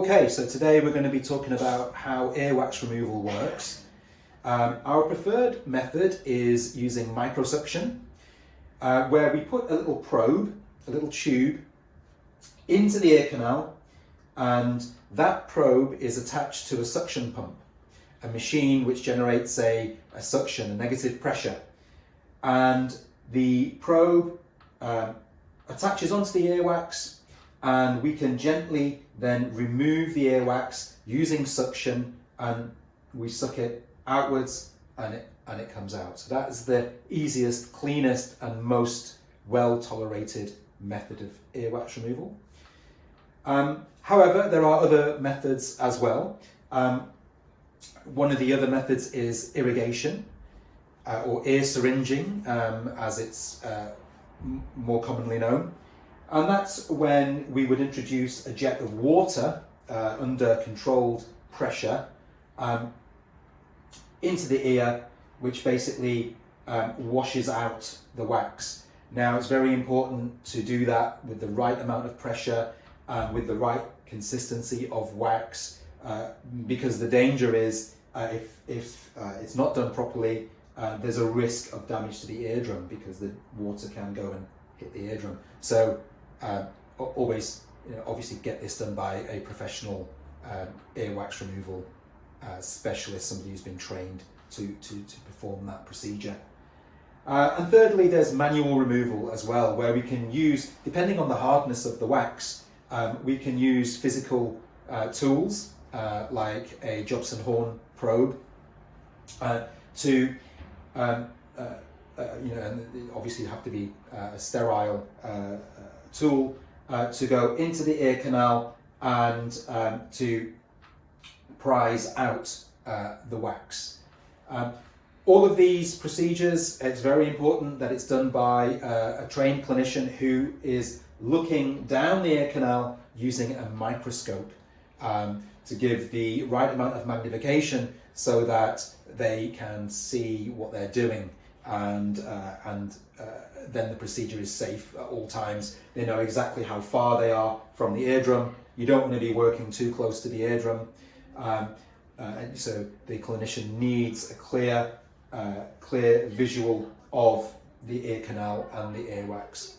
Okay, so today we're going to be talking about how earwax removal works. Our preferred method is using microsuction, where we put a little probe, a little tube, into the ear canal, and that probe is attached to a suction pump, a machine which generates a suction, a negative pressure. And the probe attaches onto the earwax, and we can gently then remove the earwax using suction, and we suck it outwards and it comes out. So that is the easiest, cleanest and most well tolerated method of earwax removal. However, there are other methods as well. One of the other methods is irrigation, or ear syringing, as it's more commonly known. And that's when we would introduce a jet of water under controlled pressure into the ear, which basically washes out the wax. Now, it's very important to do that with the right amount of pressure, with the right consistency of wax, because the danger is if it's not done properly, there's a risk of damage to the eardrum because the water can go and hit the eardrum. So always, obviously get this done by a professional earwax removal specialist, somebody who's been trained to perform that procedure. And thirdly, there's manual removal as well, where we can use, depending on the hardness of the wax, we can use physical tools like a Jobson horn probe to and obviously have to be a sterile tool to go into the ear canal and to prise out the wax. All of these procedures, it's very important that it's done by a trained clinician who is looking down the ear canal using a microscope to give the right amount of magnification so that they can see what they're doing, and then the procedure is safe at all times. They know exactly how far they are from the eardrum. You don't want to be working too close to the eardrum, and so the clinician needs a clear visual of the ear canal and the earwax.